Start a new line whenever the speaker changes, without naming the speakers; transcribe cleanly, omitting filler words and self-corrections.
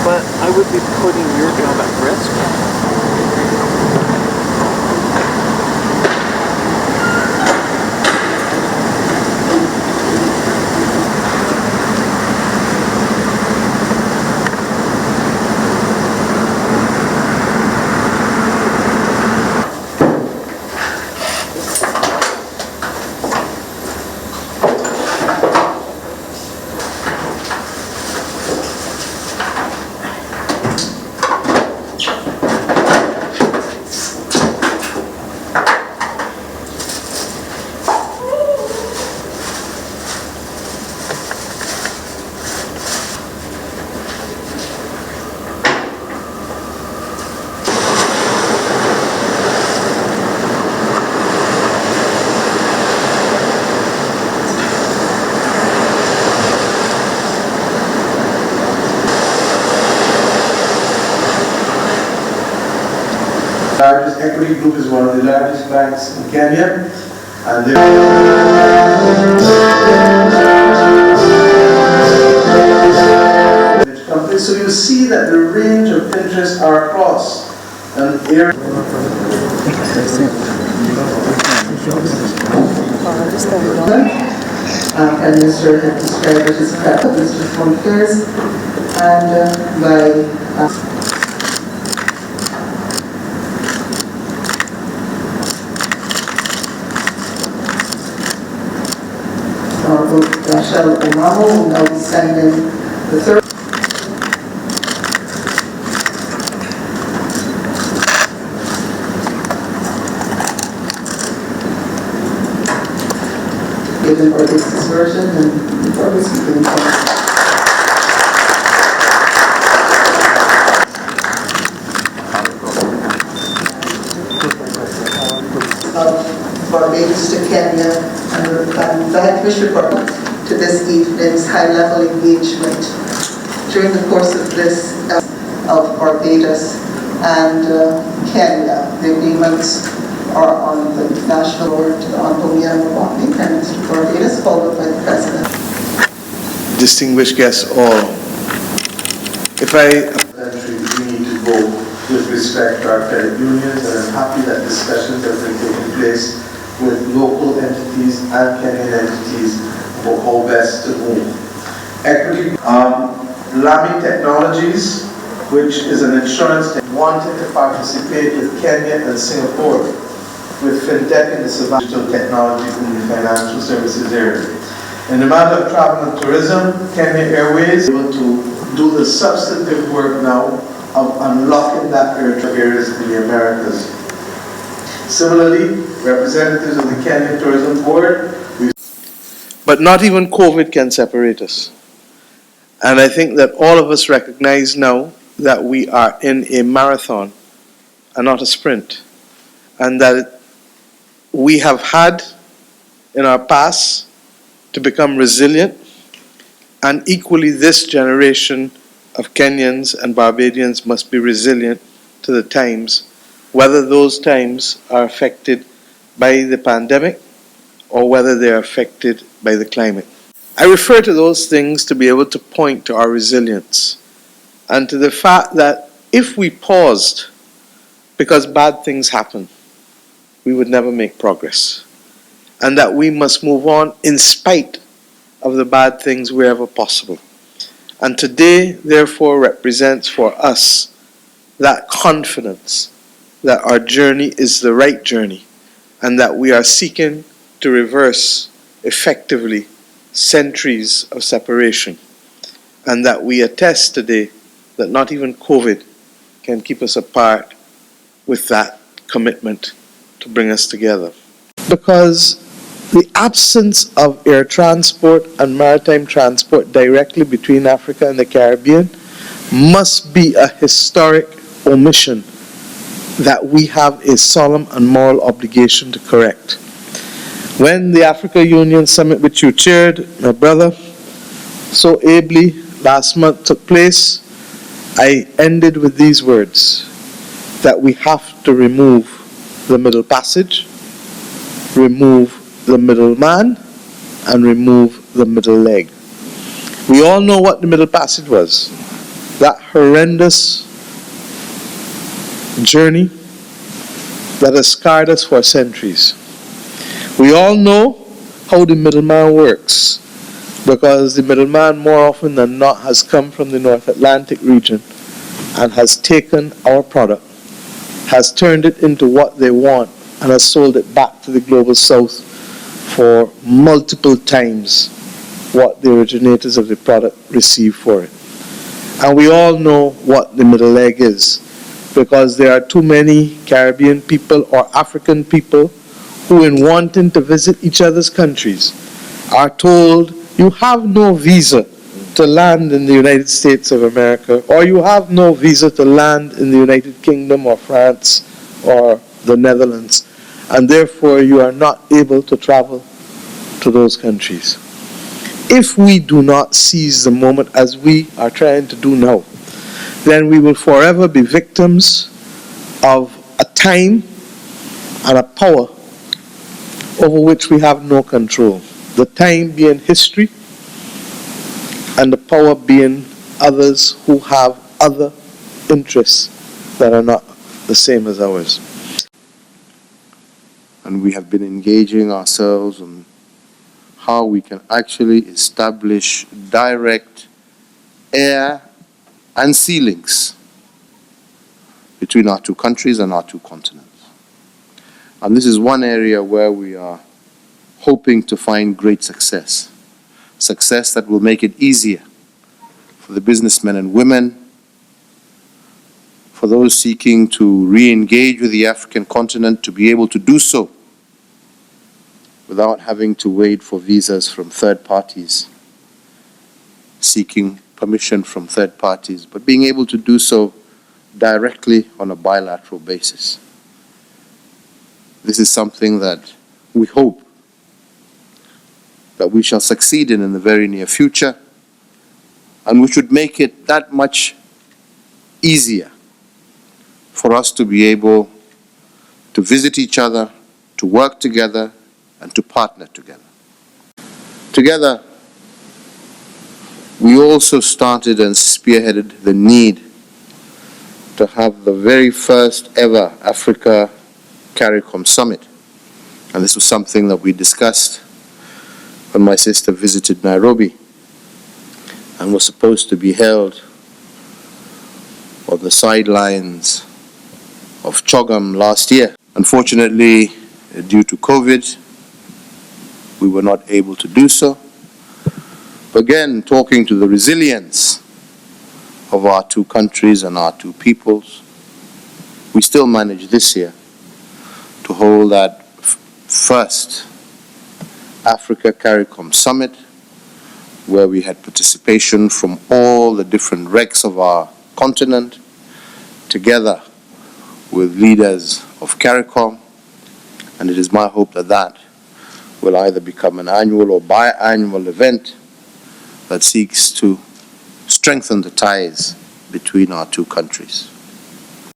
But I would be putting your job at risk.
Largest Equity Group is one of the largest banks in Kenya, and so you see that the range of interests are across an area.
Prime Minister had described it as capitalist reform affairs, and by Michelle Omamo, who now be sending the third. Given for this version and for this speaking. Barbados to Kenya, and the High Commissioner report to this evening's high-level engagement during the course of this of Barbados and Kenya. The agreements are on the national board on Prime Minister of Barbados, followed by the President.
Distinguished guests all, if I we need to go with respect to our credit unions, and I'm happy that discussions have been taking place with local entities and Kenyan entities for how best to move. Equity, Lamy Technologies, which is an insurance that wanted to participate with Kenya and Singapore with fintech and digital technologies in the financial services area. In the matter of travel and tourism, Kenya Airways is able to do the substantive work now of unlocking that areas in the Americas. Similarly, representatives of the Kenyan Tourism Board. But not even COVID can separate us. And I think that all of us recognize now that we are in a marathon and not a sprint. And that we have had in our past to become resilient, and equally this generation of Kenyans and Barbadians must be resilient to the times, whether those times are affected by the pandemic or whether they are affected by the climate. I refer to those things to be able to point to our resilience and to the fact that if we paused because bad things happen, we would never make progress, and that we must move on in spite of the bad things wherever possible. And today, therefore, represents for us that confidence that our journey is the right journey and that we are seeking to reverse effectively centuries of separation, and that we attest today that not even COVID can keep us apart with that commitment to bring us together. Because The absence of air transport and maritime transport directly between Africa and the Caribbean must be a historic omission that we have a solemn and moral obligation to correct. When the Africa Union Summit, which you chaired, my brother, so ably last month took place, I ended with these words, that we have to remove the middle passage, remove the middleman, and remove the middle leg. We all know what the middle passage was. That horrendous journey that has scarred us for centuries. We all know how the middleman works, because the middleman more often than not has come from the North Atlantic region and has taken our product, has turned it into what they want, and has sold it back to the global south for multiple times what the originators of the product receive for it. And we all know what the middle leg is, because there are too many Caribbean people or African people who, in wanting to visit each other's countries, are told, you have no visa to land in the United States of America, or you have no visa to land in the United Kingdom or France or the Netherlands, and therefore you are not able to travel to those countries. If we do not seize the moment as we are trying to do now, then we will forever be victims of a time and a power over which we have no control. The time being history, and the power being others who have other interests that are not the same as ours.
And we have been engaging ourselves on how we can actually establish direct air and sea links between our two countries and our two continents. And this is one area where we are hoping to find great success. Success that will make it easier for the businessmen and women, for those seeking to re-engage with the African continent, to be able to do so without having to wait for visas from third parties, seeking permission from third parties, but being able to do so directly on a bilateral basis. This is something that we hope that we shall succeed in the very near future, and we should make it that much easier for us to be able to visit each other, to work together, and to partner together. Together, we also started and spearheaded the need to have the very first ever Africa CARICOM Summit. And this was something that we discussed when my sister visited Nairobi, and was supposed to be held on the sidelines of Chogam last year. Unfortunately, due to COVID, we were not able to do so. But again, talking to the resilience of our two countries and our two peoples, we still managed this year to hold that first Africa CARICOM Summit, where we had participation from all the different regs of our continent, together with leaders of CARICOM, and it is my hope that that will either become an annual or biannual event that seeks to strengthen the ties between our two countries.